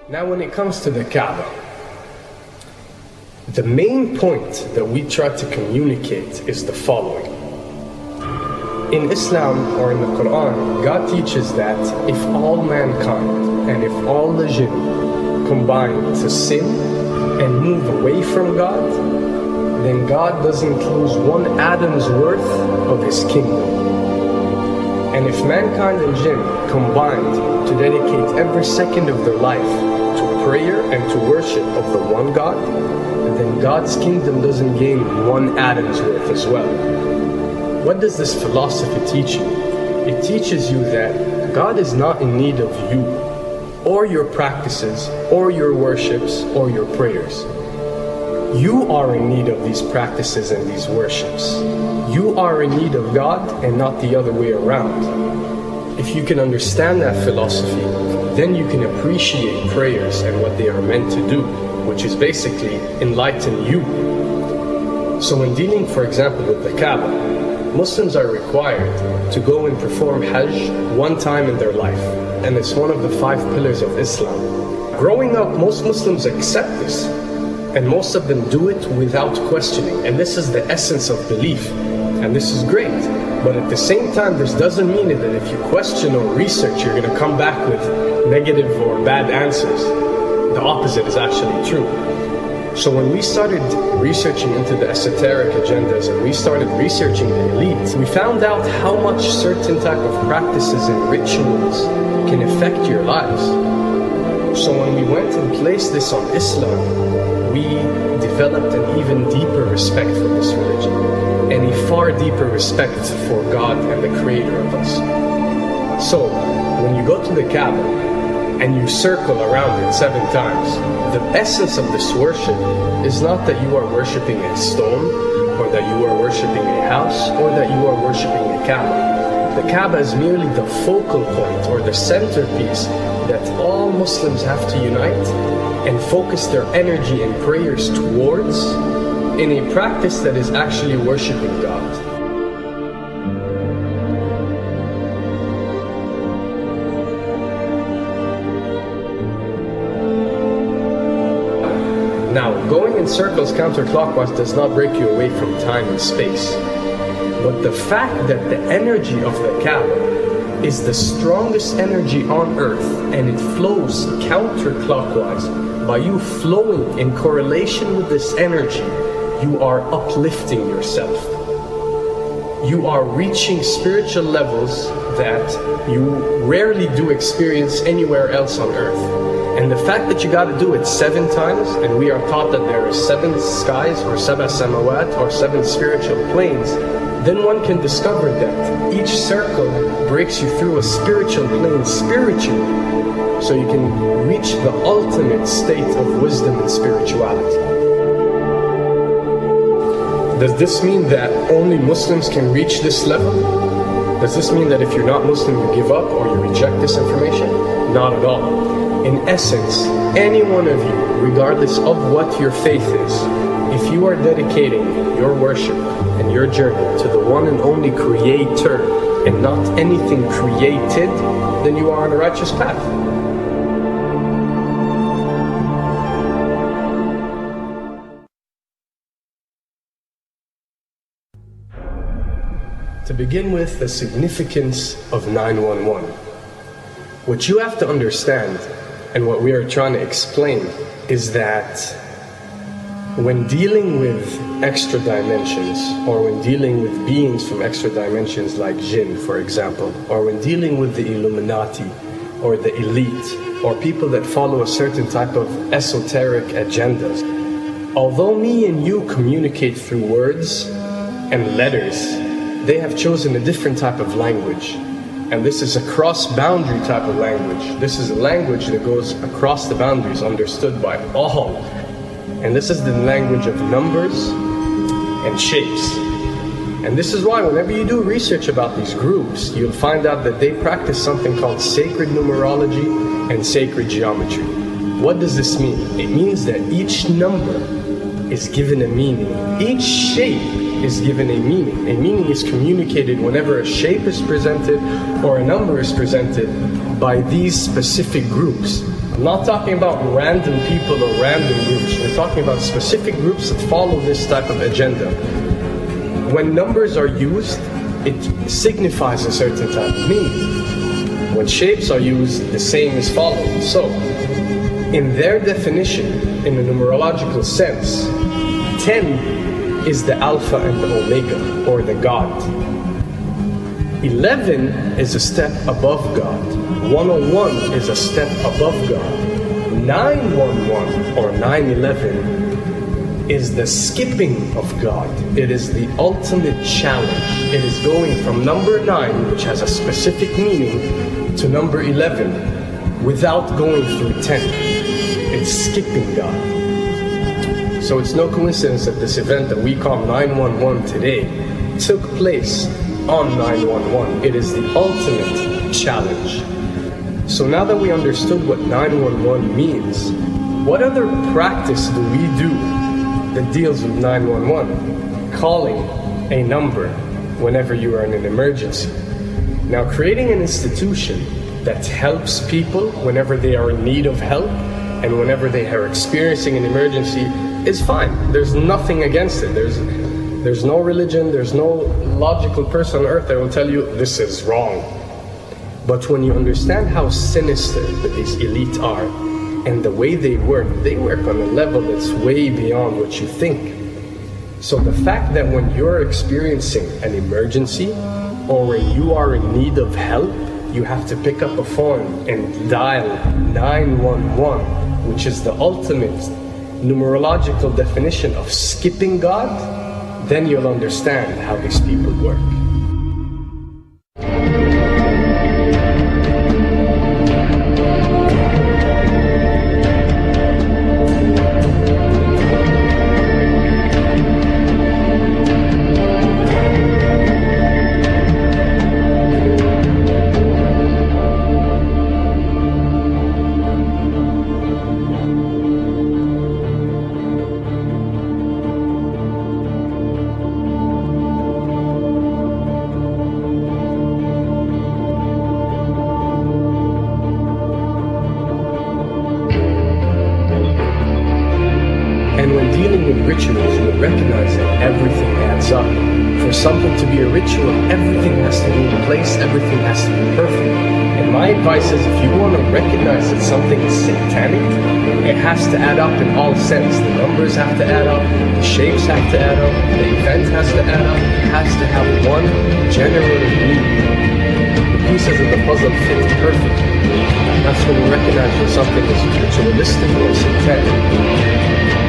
Now when it comes to the Kaaba, the main point that we try to communicate is the following. In Islam or in the Quran, God teaches that if all mankind and if all the jinn combine to sin and move away from God, then God doesn't lose one atom's worth of His kingdom. And if mankind and jinn combined to dedicate every second of their life to prayer and to worship of the one God, then God's kingdom doesn't gain one atom's worth as well. What does this philosophy teach you? It teaches you that God is not in need of you, or your practices, or your worships, or your prayers. You are in need of these practices and these worships. You are in need of God and not the other way around. If you can understand that philosophy, then you can appreciate prayers and what they are meant to do, which is basically enlighten you. So when dealing, for example, with the Kaaba, Muslims are required to go and perform Hajj one time in their life, and it's one of the 5 pillars of Islam. Growing up, most Muslims accept this, and most of them do it without questioning, and this is the essence of belief, and this is great. But at the same time, this doesn't mean that if you question or research, you're going to come back with negative or bad answers. The opposite is actually true. So when we started researching into the esoteric agendas and we started researching the elite, we found out how much certain type of practices and rituals can affect your lives. So when we went and placed this on Islam, we developed an even deeper respect for this religion and a far deeper respect for God and the creator of us. So when you go to the Kaaba and you circle around it 7 times, the essence of this worship is not that you are worshipping a stone, or that you are worshipping a house, or that you are worshipping a Kaaba. The Kaaba is merely the focal point or the centerpiece that all Muslims have to unite and focus their energy and prayers towards in a practice that is actually worshipping God. Now, going in circles counterclockwise does not break you away from time and space. But the fact that the energy of the Kaaba is the strongest energy on earth and it flows counterclockwise, by you flowing in correlation with this energy, you are uplifting yourself. You are reaching spiritual levels that you rarely do experience anywhere else on earth. And the fact that you got to do it 7 times, and we are taught that there are 7 skies or 7 samawat or 7 spiritual planes, then one can discover that each circle breaks you through a spiritual plane spiritually, so you can reach the ultimate state of wisdom and spirituality. Does this mean that only Muslims can reach this level? Does this mean that if you're not Muslim you give up or you reject this information? Not at all. In essence, any one of you, regardless of what your faith is, if you are dedicating your worship and your journey to the one and only Creator and not anything created, then you are on a righteous path. To begin with, the significance of 911. What you have to understand, and what we are trying to explain, is that when dealing with extra dimensions, or when dealing with beings from extra dimensions like jinn, for example, or when dealing with the Illuminati, or the elite, or people that follow a certain type of esoteric agendas, although me and you communicate through words and letters, they have chosen a different type of language. And this is a cross-boundary type of language. This is a language that goes across the boundaries, understood by all. And this is the language of numbers and shapes. And this is why whenever you do research about these groups, you'll find out that they practice something called sacred numerology and sacred geometry. What does this mean? It means that each number is given a meaning. Each shape is given a meaning. A meaning is communicated whenever a shape is presented or a number is presented by these specific groups. I'm not talking about random people or random groups. We're talking about specific groups that follow this type of agenda. When numbers are used, it signifies a certain type of meaning. When shapes are used, the same is followed. So, in their definition, in a numerological sense, 10 is the Alpha and the Omega, or the God. 11 is a step above God. 101 is a step above God. 911 or 911 is the skipping of God. It is the ultimate challenge. It is going from number 9, which has a specific meaning, to number 11 without going through 10. It's skipping God. So it's no coincidence that this event that we call 911 today took place on 911. It is the ultimate challenge. So now that we understood what 911 means, what other practice do we do that deals with 911? Calling a number whenever you are in an emergency. Now, creating an institution that helps people whenever they are in need of help and whenever they are experiencing an emergency is fine. There's nothing against it. There's no religion, there's no logical person on earth that will tell you this is wrong. But when you understand how sinister that these elite are and the way they work on a level that's way beyond what you think. So the fact that when you're experiencing an emergency or when you are in need of help, you have to pick up a phone and dial 911, which is the ultimate numerological definition of skipping God, then you'll understand how these people work. Everything has to be perfect. And my advice is, if you want to recognize that something is satanic, it has to add up in all sense. The numbers have to add up, the shapes have to add up, the event has to add up. It has to have one general meaning. The pieces of the puzzle fit perfectly. That's when you recognize when something is ritualistic or satanic.